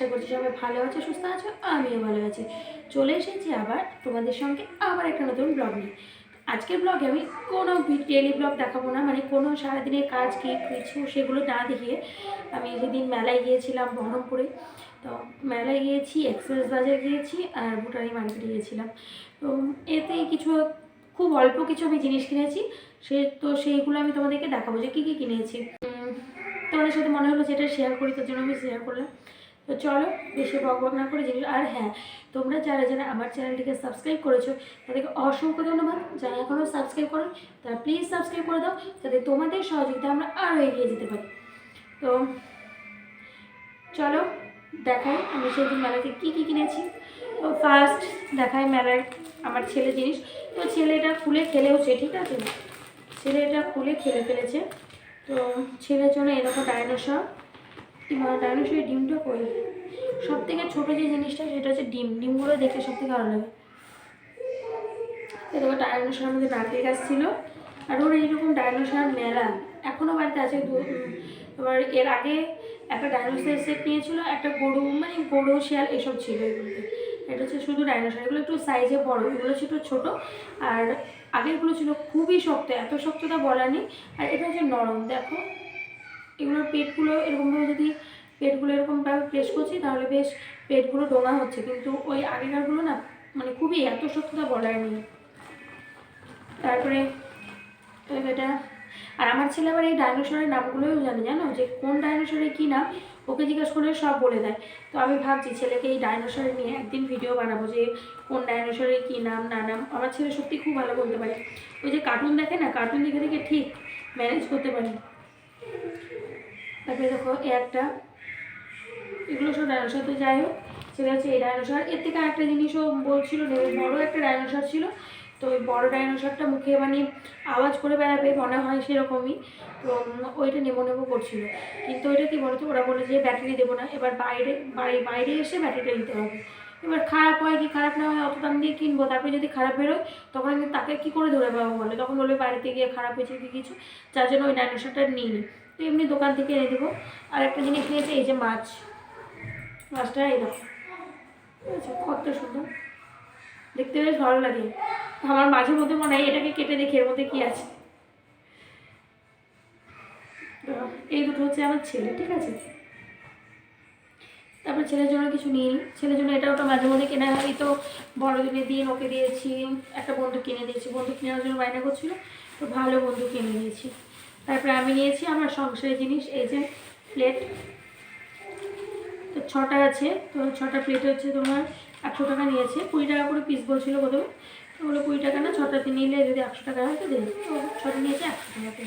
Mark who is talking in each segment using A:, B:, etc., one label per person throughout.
A: আশা করছি সবাই ভালো আছে, সুস্থ আছো, আমিও ভালো আছি। চলে এসেছি আবার তোমাদের সঙ্গে আবার একটা নতুন ব্লগ নিয়ে। আজকের ব্লগে আমি কোনো ডেলি ব্লগ দেখাবো না, মানে কোনো সারাদিনের কাজ কি কিছু সেগুলো না দেখিয়ে। আমি সেদিন মেলায় গিয়েছিলাম বহরমপুরে, তো মেলায় গিয়েছি, এক্সপ্রেস বাজার গিয়েছি আর ভুটানি মার্কেটে গিয়েছিলাম। তো এতে কিছু খুব অল্প কিছু আমি জিনিস কিনেছি, সেইগুলো আমি তোমাদেরকে দেখাবো যে কী কী কিনেছি। তোমাদের সাথে মনে হলো যেটা শেয়ার করি, তার জন্য আমি শেয়ার করলাম। তো চলো বেশি বকবক না করে জিনিস। আর হ্যাঁ, তোমরা যারা যারা আমার চ্যানেলটিকে সাবস্ক্রাইব করেছো তাদেরকে অসংখ্য ধন্যবাদ। যারা এখনও সাবস্ক্রাইব করো তারা প্লিজ সাবস্ক্রাইব করে দাও, যাতে তোমাদের সহযোগিতা আমরা আরও এগিয়ে যেতে পারি। তো চলো দেখাই আমি সেদিন মেলাতে কী কী কিনেছি। তো ফার্স্ট দেখাই মেলার আমার ছেলে জিনিস। তো ছেলেটা খুলে খেলেওছে, ঠিক আছে, ছেলে এটা খুলে খেলে ফেলেছে। তো ছেলের জন্য এরকম ডাইনোসর, ডাইনোসরের ডিমটা করি। সব থেকে ছোটো যে জিনিসটা সেটা হচ্ছে ডিমগুলো দেখতে সব থেকে ভালো লাগে। এরকম ডাইনোসর আমাদের নারকেল গাছ ছিল, আর ওর এইরকম ডাইনোসর মেলা এখনও বাড়িতে আছে। এবার এর আগে একটা ডাইনোসর সেট নিয়েছিল, একটা গরু, মানে গরু শিয়াল এসব ছিল এগুলোতে। এটা হচ্ছে শুধু ডাইনোসর, এগুলো একটু সাইজে বড়, এগুলো ছিল ছোটো। আর আগেরগুলো ছিল খুবই শক্ত, এত শক্ততা বলার নেই। আর এটা হচ্ছে নরম, দেখো এগুলোর পেটগুলো এরকমভাবে যদি পেটগুলো এরকমভাবে প্রেস করছি তাহলে বেশ পেটগুলো ডোঙা হচ্ছে, কিন্তু ওই আগেকারগুলো না মানে খুবই এত শক্ততা বলার নেই। তারপরে এটা, আর আমার ছেলে আবার এই ডাইনোসরের নামগুলোও জানো যে কোন ডাইনোসরের কী নাম, ওকে জিজ্ঞাসা করলে সব বলে দেয়। তো আমি ভাবছি ছেলেকে এই ডাইনোসরের নিয়ে একদিন ভিডিও বানাবো, যে কোন ডাইনোসরের কী নাম না নাম। আমার ছেলে সত্যি খুব ভালো বলতে পারে, ওই যে কার্টুন দেখে না, কার্টুন দেখে দেখে ঠিক ম্যানেজ করতে পারে। তারপরে দেখো একটা, এগুলো সব ডাইনোসর। তো যাই হোক, সেটা হচ্ছে এই ডাইনোসর। এর থেকে আরেকটা জিনিসও বলছিল নেবে, বড়ো একটা ডাইনোসর ছিল। তো ওই বড়ো ডাইনোসরটা মুখে মানে আওয়াজ করে বেড়াবে মনে হয় সেরকমই। তো ওইটা নেবো নেবো করছিল, কিন্তু ওইটা কী বলতো, ওরা বলে যে ব্যাটারি দেবো না, এবার বাইরে এসে ব্যাটারিটা নিতে হবে। এবার খারাপ হয় কি খারাপ না হয়, অত দাম দিয়ে কিনবো, তারপরে যদি খারাপ বেরোয় তখন আমি তাকে কী করে ধরে পাবো বলে, তখন বলবে বাড়িতে গিয়ে খারাপ হয়েছে কি কিছু, যার জন্য ওই ডাইনোসরটা নিই নি। তো এমনি দোকান থেকে এনে দেবো। আর একটা জিনিস নিয়েছে, এই যে মাছটা এই দেখো, ঠিক আছে, কত সুন্দর দেখতে, বেশ ভালো লাগে। আমার মাঝে মধ্যে মনে হয় এটাকে কেটে দেখি এর মধ্যে কী আছে। এই দুটো হচ্ছে আমার ছেলে, ঠিক আছে। তারপর ছেলের জন্য কিছু নিই, ছেলের জন্য এটা ওটা মাঝে মধ্যে কেনা হয়। তো বড়দিনের দিন ওকে দিয়েছি, একটা বন্দুক কিনে দিয়েছি, বন্দুক কেনার জন্য বায়না করছিল, তো ভালো বন্দুক কিনে দিয়েছি। তারপরে আমি নিয়েছি আমার সংসারের জিনিস, এই যে প্লেট। তো 6টা আছে, তো 6টা প্লেট হচ্ছে তোমার 100 টাকা নিয়েছে, 20 টাকা করে পিস বলছিল প্রথমে। তো বলে 20 টাকা না, 6টাতে নিলে যদি 100 টাকা হয় তো দেবে। তো 6টা নিয়েছে 100 টাকাতে।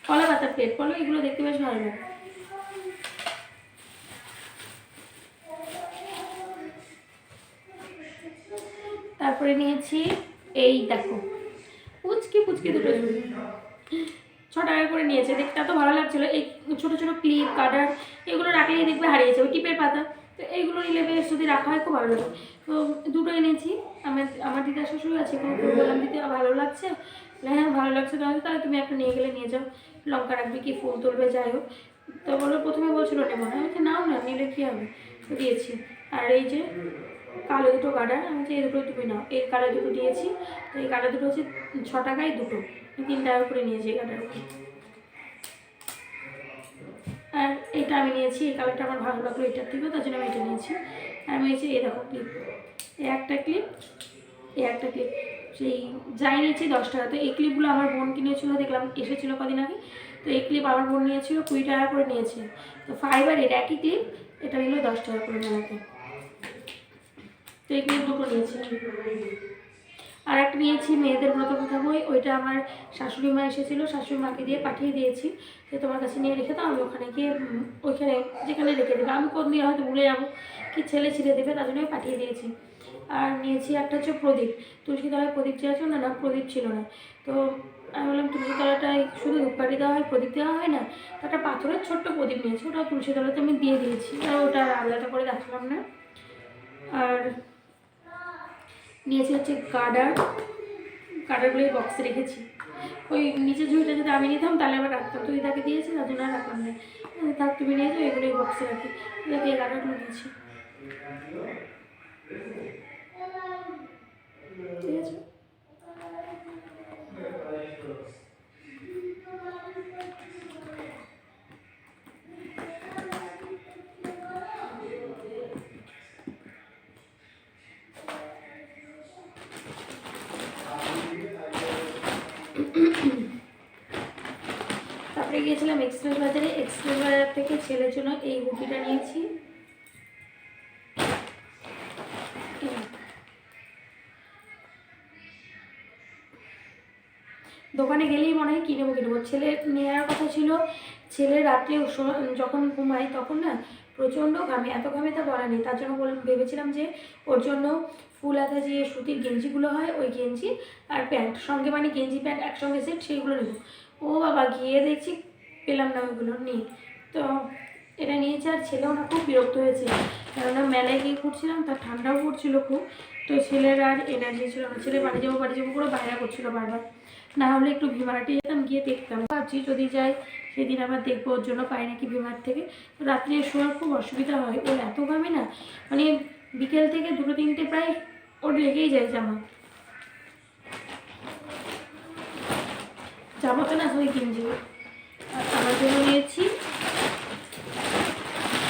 A: কলা পাতা প্লেট, বলো এগুলো দেখতে বেশ ভালো লাগে। তারপরে নিয়েছি এই দেখো পুচকি দুটো ঝুড়ি, 6 টাকা করে নিয়েছে। দেখতে এত ভালো লাগছিলো। এই ছোটো ছোটো ক্লিপ কাটার এগুলো রাখলেই দেখবে হারিয়েছে, ওই টিপের পাতা। তো এইগুলো নিলে বেশ যদি রাখা হয় খুব ভালো লাগে। তো দুটো এনেছি। আমার দিদা শ্বশুর আছে, কোনো বললাম দিতে ভালো লাগছে, হ্যাঁ ভালো লাগছে, তাহলে তুমি একটা নিয়ে গেলে নিয়ে যাও, লঙ্কা রাখবে কি ফুল তুলবে যাই হোক। তো বলো প্রথমে বলছিল নেবো না, আমি নাও না, নিলে কী হবে, তো দিয়েছি। আর এই যে কালো দুটো কাটার, আমি এই দুটো তুমি নাও, এই কালার দুটো দিয়েছি। তো এই কালার দুটো হচ্ছে 6 টাকায় দুটো, 3 টাকা করে নিয়েছি এই কালারগুলো। আর এটা আমি নিয়েছি, এই কালারটা আমার ভালো লাগলো এটার থেকেও, তার জন্য আমি এটা নিয়েছি। আর আমি নিয়েছি এই দেখো ক্লিপ, এই একটা ক্লিপ, এই একটা ক্লিপ, সেই যাই নিয়েছি 10 টাকা। তো এই ক্লিপগুলো আমার বোন কিনেছিল, দেখলাম এসেছিলো কদিন আগে। তো এই ক্লিপ আমার বোন নিয়েছিল 20 টাকা করে নিয়েছে। তো ফাইবারের একই ক্লিপ, এটা নিল 10 টাকা করে মেলাতে। তো এই ক্লিপ দুটো নিয়েছি। আর একটা নিয়েছি মেয়েদের ব্রতকথা বই, ওইটা আমার শাশুড়ি মা এসেছিলো, শাশুড়ি মাকে দিয়ে পাঠিয়ে দিয়েছি যে তোমার কাছে নিয়ে রেখে দাও, আমি ওখানে গিয়ে ওইখানে যেখানে রেখে দেবে, আমি কোন দিন হয়তো ভুলে যাবো কি ছেলে ছিঁড়ে দেবে, তার জন্য আমি পাঠিয়ে দিয়েছি। আর নিয়েছি একটা হচ্ছে প্রদীপ, তুলসীতলায় প্রদীপ চেয়েছিল না, না প্রদীপ ছিল না। তো আমি বললাম তুলসীতলাটায় শুধু ধূপকাঠি দেওয়া হয়, প্রদীপ দেওয়া হয় না, তো একটা পাথরের ছোট্ট প্রদীপ নিয়েছি, ওটা তুলসীতলাতে আমি দিয়ে দিয়েছি, আর ওটা আলাদা করে দেখালাম না। আর নিয়েছি হচ্ছে গার্ডারগুলো এই বক্সে রেখেছি, ওই নিচে ঝুড়িটা যদি আমি নিতাম তাহলে আবার রাখতাম, তুই তাকে দিয়েছি তার জন্য আর রাখলাম না। থাক তুমি নিয়ে যাও, এগুলো এই বক্সে রাখি, যাতে 11টা নিয়েছি, ঠিক আছে। তারপরে গিয়েছিলাম এক্সপ্রেস বাজারে, এক্সপ্রেস বাজার থেকে ছেলের জন্য এই হুডিটা নিয়েছি। দোকানে গেলেই মনে হয় কিনবো কিনবো, ছেলের নেওয়ার কথা ছিল। ছেলে রাত্রে যখন ঘুমায় তখন না প্রচণ্ড ঘামে, এত ঘামে তা বলা নেই, তার জন্য ভেবেছিলাম যে ওর জন্য ফুল হাতা যে সুতির গেঞ্জিগুলো হয় ওই গেঞ্জি আর প্যান্ট সঙ্গে, মানে গেঞ্জি প্যান্ট একসঙ্গে সেট, সেইগুলো নেব। ও বাবা, গিয়ে দেখছি পেলাম না ওইগুলো, নেই। তো এটা নিয়েছে, আর ছেলেও না খুব বিরক্ত হয়েছে, কেননা মেলায় গিয়ে ঘুরছিলাম, তার ঠান্ডাও পড়ছিল খুব। তো ছেলের আর এনার্জি ছিল না, ছেলে বাড়ি যাবো করে বাইরে করছিল বারবার। না হলে একটু ভিমার্টে যেতাম, গিয়ে দেখতাম, ভাবছি যদি যাই সেদিন আবার দেখবো ওর জন্য পাই নাকি ভিমার্ট থেকে। তো রাত্রে শোয়ার খুব অসুবিধা হয়, ওর এত ঘামে না, মানে বিকেল থেকে 2-3টে প্রায় ওর লেগেই যায় জামাতে না ওই গেঞ্জি। আর আমার জন্য নিয়েছি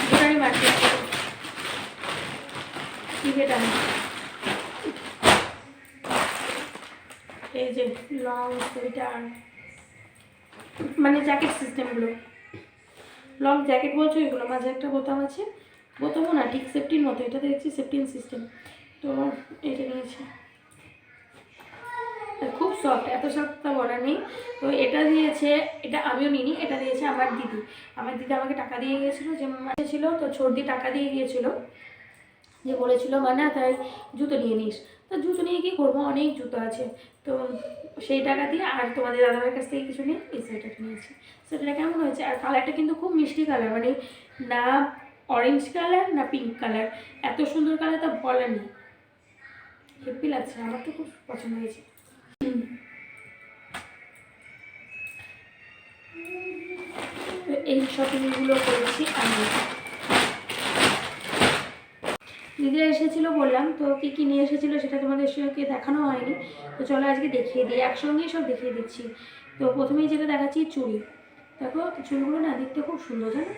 A: গোটারি মার্কেট টিকেট, এই যে লং সোয়েটার, মানে জ্যাকেট সিস্টেমগুলো, লং জ্যাকেট বলছো এগুলো, মাঝে একটা বোতাম আছে, বোতামও না ঠিক সেফটির মতো, এটাতে দেখছি সেফটিন সিস্টেম। তো এটা নিয়েছি, খুব সফট, এত সফট তা বলা নেই। তো এটা দিয়েছে, এটা আমিও নিইনি, এটা দিয়েছে আমার দিদি। আমার দিদি আমাকে টাকা দিয়ে গিয়েছিলো, যে মানে ছিল তো সর্দি টাকা দিয়ে গিয়েছিলো, যে বলেছিল মানে তাই জুতো নিয়ে নিস। তো জুতো নিয়ে কী করবো, অনেক জুতো আছে, তো সেই টাকা দিয়ে আর তোমাদের দাদাভাইয়ের কাছ থেকে কিছু নিয়ে এই সোয়েটারটা নিয়েছি। সোয়েটারটা কেমন হয়েছে, আর কালারটা কিন্তু খুব মিষ্টি কালার, মানে না অরেঞ্জ কালার না পিঙ্ক কালার, এত সুন্দর কালার তা বলা নেই, হেপি লাগছে, আমার তো খুব পছন্দ হয়েছে। তো এই শপিংগুলো করেছি আমি। দিদিরা এসেছিলো বললাম, তো কী কী নিয়ে এসেছিলো সেটা তোমাদের সঙ্গে দেখানো হয়নি, তো চলো আজকে দেখিয়ে দিই, একসঙ্গেই সব দেখিয়ে দিচ্ছি। তো প্রথমেই যেটা দেখাচ্ছি চুড়ি, দেখো চুড়িগুলো না দেখতে খুব সুন্দর, জানো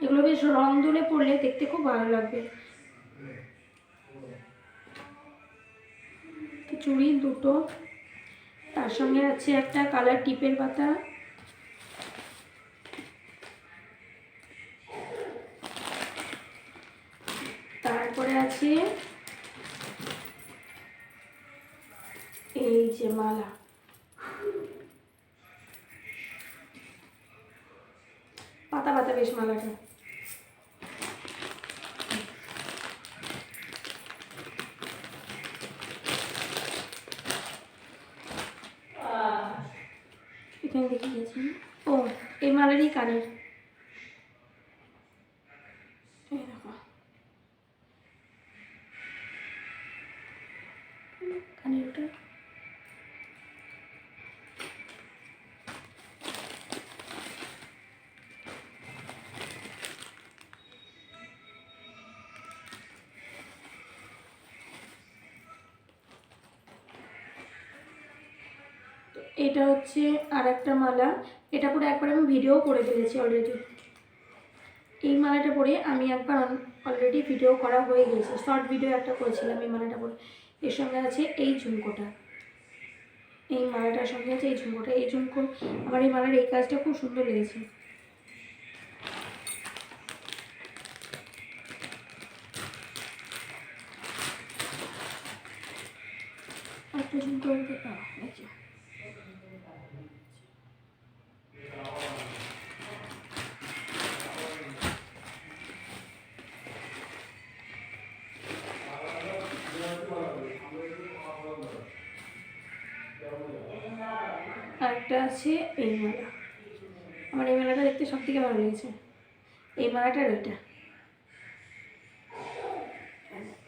A: এগুলো বেশ রং তুলে পরলে দেখতে খুব ভালো লাগবে। চুড়ি দুটো, তার সঙ্গে আছে একটা কালার টিপের পাতা, তারপরে আছে এই যে মালা, পাতা পাতা বেশ মালাটা। এখানে দেখে গেছি, ও এই মালারই কানের, এই দেখো কানের ওটা। এটা হচ্ছে আর একটা মালা, এটা পরে একবার আমি ভিডিও করে ফেলেছি অলরেডি, এই মালাটা পরে আমি একবার অলরেডি ভিডিও করা হয়ে গেছে, শর্ট ভিডিও একটা করেছিলাম এই মালাটা পরে। এর সঙ্গে আছে এই ঝুমকোটা, এই মালাটার সঙ্গে আছে এই ঝুমকোটা, এই ঝুমকো আমার এই মালার এই কাজটা খুব সুন্দর লেগেছে। একটা ঝুমকো আরেকটা আছে এই মালা, আমার এই মালাটা দেখতে সব থেকে ভালো লেগেছে, এই মালাটার ওইটা।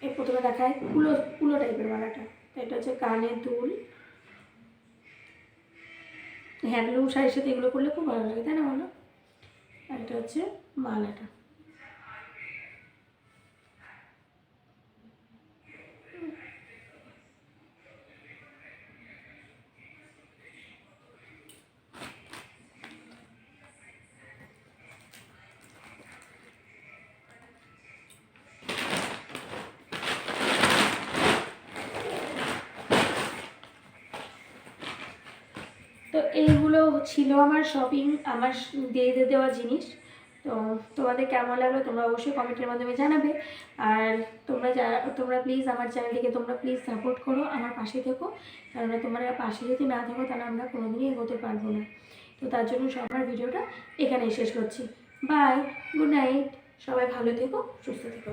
A: এই প্রথমে দেখায় কুলো কুলো টাইপের মালাটা, এটা হচ্ছে কানের দুল, হ্যান্ডলুম শাড়ির সাথে এগুলো করলে খুব ভালো লাগে, তাই না বলো? আর এটা হচ্ছে মালাটা। তো এইগুলো ছিল আমার শপিং, আমার দিয়ে দেওয়া জিনিস। তো তোমাদের কেমন লাগলো তোমরা অবশ্যই কমেন্টের মাধ্যমে জানাবে। আর তোমরা প্লিজ আমার চ্যানেলটিকে তোমরা প্লিজ সাপোর্ট করো, আমার পাশে থেকো। কেননা তোমরা পাশে যদি না থাকো তাহলে আমরা কোনোদিনই এগোতে পারবো না। তো তার জন্য সবার ভিডিওটা এখানেই শেষ করছি। বাই, গুড নাইট, সবাই ভালো থেকো, সুস্থ থেকো।